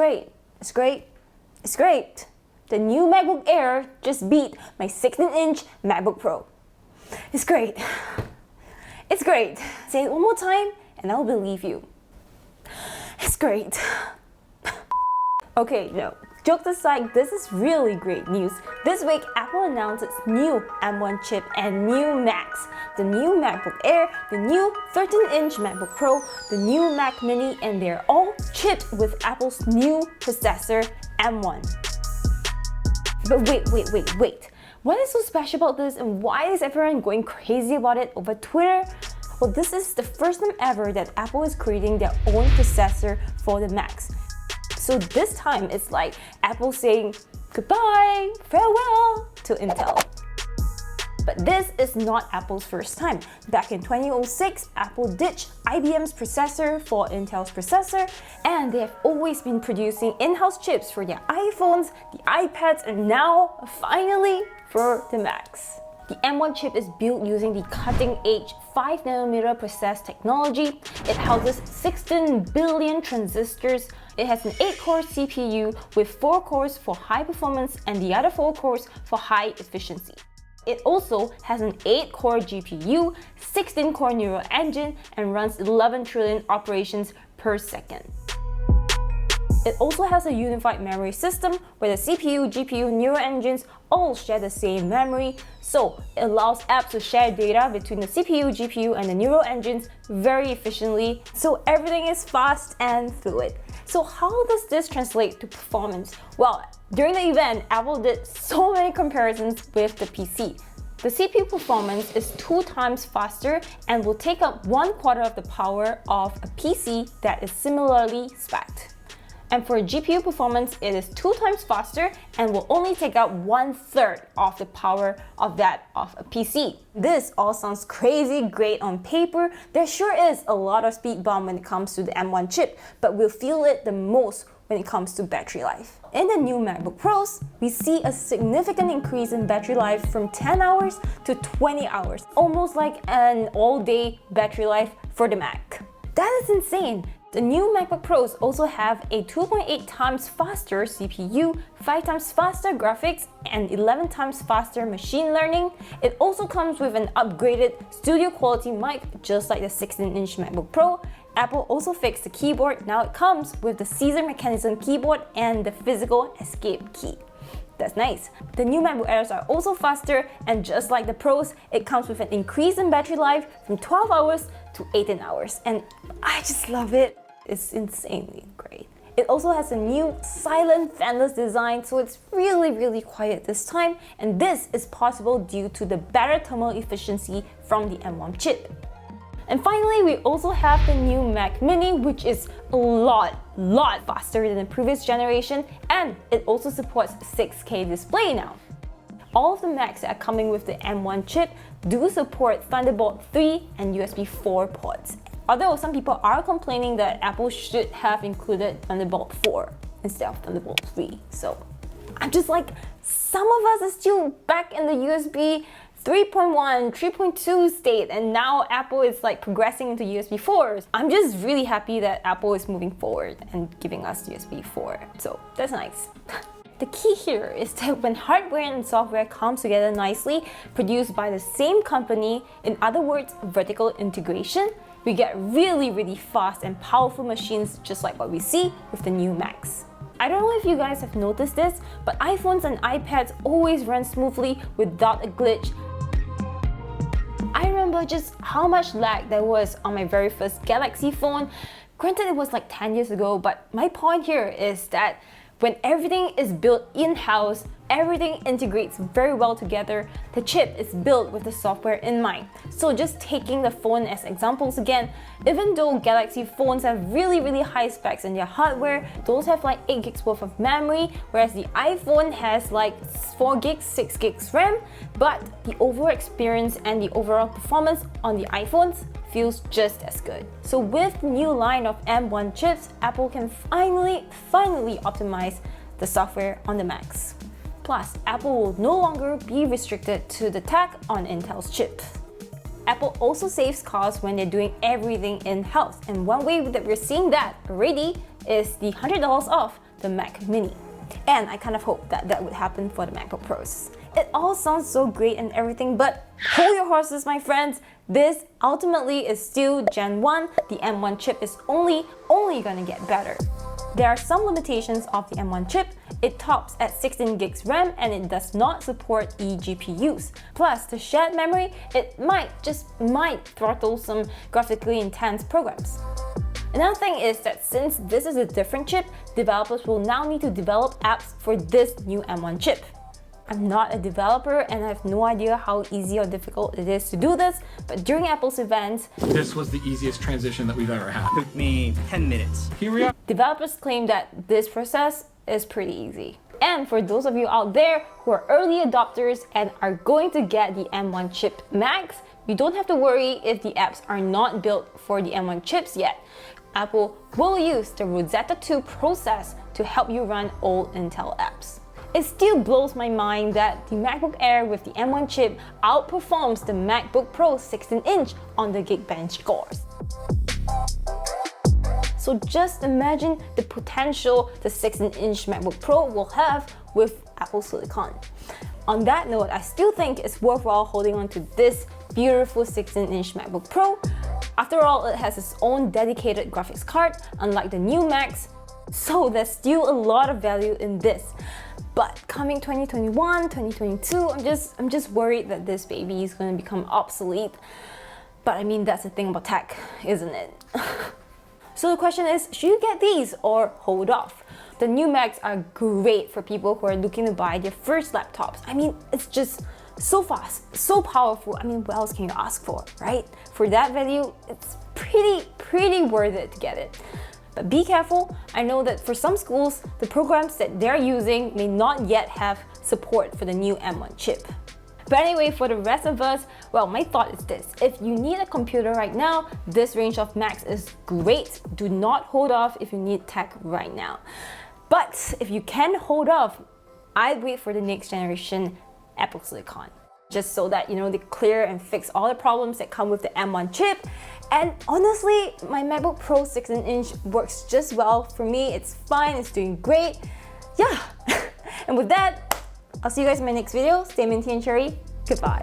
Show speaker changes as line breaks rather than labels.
great. It's great. It's great. The new MacBook Air just beat my 16-inch MacBook Pro. It's great. It's great. Say it one more time and I'll believe you. It's great. Okay, no. Jokes aside, this is really great news. This week, Apple announced its new M1 chip and new Macs. The new MacBook Air, the new 13-inch MacBook Pro, the new Mac Mini, and they're all chipped with Apple's new processor, M1. But wait. What is so special about this and why is everyone going crazy about it over Twitter? Well, this is the first time ever that Apple is creating their own processor for the Macs. So this time it's like Apple saying goodbye, farewell to Intel. But this is not Apple's first time. Back in 2006, Apple ditched IBM's processor for Intel's processor, and they have always been producing in-house chips for their iPhones, the iPads, and now, finally, for the Macs. The M1 chip is built using the cutting-edge 5nm process technology. It houses 16 billion transistors. It has an 8-core CPU with 4 cores for high performance and the other 4 cores for high efficiency. It also has an 8-core GPU, 16-core neural engine, and runs 11 trillion operations per second. It also has a unified memory system where the CPU, GPU, neural engines all share the same memory, so it allows apps to share data between the CPU, GPU, and the neural engines very efficiently, so everything is fast and fluid. So how does this translate to performance? Well, during the event, Apple did so many comparisons with the PC. The CPU performance is 2 times faster and will take up 1/4 of the power of a PC that is similarly spec'd. And for GPU performance, it is 2 times faster and will only take out 1/3 of the power of that of a PC. This all sounds crazy great on paper. There sure is a lot of speed bump when it comes to the M1 chip, but we'll feel it the most when it comes to battery life. In the new MacBook Pros, we see a significant increase in battery life from 10 hours to 20 hours, almost like an all-day battery life for the Mac. That is insane! The new MacBook Pros also have a 2.8 times faster CPU, 5 times faster graphics, and 11 times faster machine learning. It also comes with an upgraded studio quality mic, just like the 16-inch MacBook Pro. Apple also fixed the keyboard. Now it comes with the Caesar mechanism keyboard and the physical escape key. That's nice. The new MacBook Airs are also faster, and just like the Pros, it comes with an increase in battery life from 12 hours to 18 hours. And I just love it. It's insanely great. It also has a new silent fanless design, so it's really quiet this time. And this is possible due to the better thermal efficiency from the M1 chip. And finally, we also have the new Mac Mini, which is a lot faster than the previous generation, and it also supports 6K display now. All of the Macs that are coming with the M1 chip do support Thunderbolt 3 and USB 4 ports. Although some people are complaining that Apple should have included Thunderbolt 4 instead of Thunderbolt 3. So I'm just like, some of us are still back in the USB 3.1, 3.2 state, and now Apple is like progressing into USB 4. I'm just really happy that Apple is moving forward and giving us USB 4. So that's nice. The key here is that when hardware and software come together nicely, produced by the same company, in other words, vertical integration, we get really fast and powerful machines just like what we see with the new Macs. I don't know if you guys have noticed this, but iPhones and iPads always run smoothly without a glitch. I remember just how much lag there was on my very first Galaxy phone. Granted, it was like 10 years ago, but my point here is that when everything is built in-house, everything integrates very well together. The chip is built with the software in mind. So just taking the phone as examples again, even though Galaxy phones have really high specs in their hardware, those have like 8 gigs worth of memory, whereas the iPhone has like 4 gigs, 6 gigs RAM, but the overall experience and the overall performance on the iPhones feels just as good. So with the new line of M1 chips, Apple can finally optimize the software on the Macs. Plus, Apple will no longer be restricted to the tech on Intel's chip. Apple also saves costs when they're doing everything in-house, and one way that we're seeing that already is the $100 off the Mac Mini. And I kind of hope that that would happen for the MacBook Pros. It all sounds so great and everything, but hold your horses, my friends. This ultimately is still Gen 1. The M1 chip is only gonna get better. There are some limitations of the M1 chip. It tops at 16 gigs RAM and it does not support eGPUs. Plus, the shared memory, it might throttle some graphically intense programs. Another thing is that since this is a different chip, developers will now need to develop apps for this new M1 chip. I'm not a developer and I have no idea how easy or difficult it is to do this, but during Apple's events,
this was the easiest transition that we've ever had.
It took me 10 minutes.
Here we are.
Developers claim that this process is pretty easy. And for those of you out there who are early adopters and are going to get the M1 chip Max, you don't have to worry if the apps are not built for the M1 chips yet. Apple will use the Rosetta 2 process to help you run old Intel apps. It still blows my mind that the MacBook Air with the M1 chip outperforms the MacBook Pro 16-inch on the Geekbench scores. So just imagine the potential the 16-inch MacBook Pro will have with Apple Silicon. On that note, I still think it's worthwhile holding on to this beautiful 16-inch MacBook Pro. After all, it has its own dedicated graphics card, unlike the new Macs, so there's still a lot of value in this. But coming 2021, 2022, I'm just worried that this baby is going to become obsolete. But I mean, that's the thing about tech, isn't it? So the question is, should you get these or hold off? The new Macs are great for people who are looking to buy their first laptops. I mean, it's just so fast, so powerful. I mean, what else can you ask for, right? For that value, it's pretty worth it to get it. But be careful. I know that for some schools, the programs that they're using may not yet have support for the new M1 chip. But anyway, for the rest of us, well, my thought is this. If you need a computer right now, this range of Macs is great. Do not hold off if you need tech right now. But if you can hold off, I'd wait for the next generation Apple Silicon. Just so that, they clear and fix all the problems that come with the M1 chip. And honestly, my MacBook Pro 16-inch works just well for me. It's fine, it's doing great. Yeah. And with that, I'll see you guys in my next video. Stay minty and cherry. Goodbye.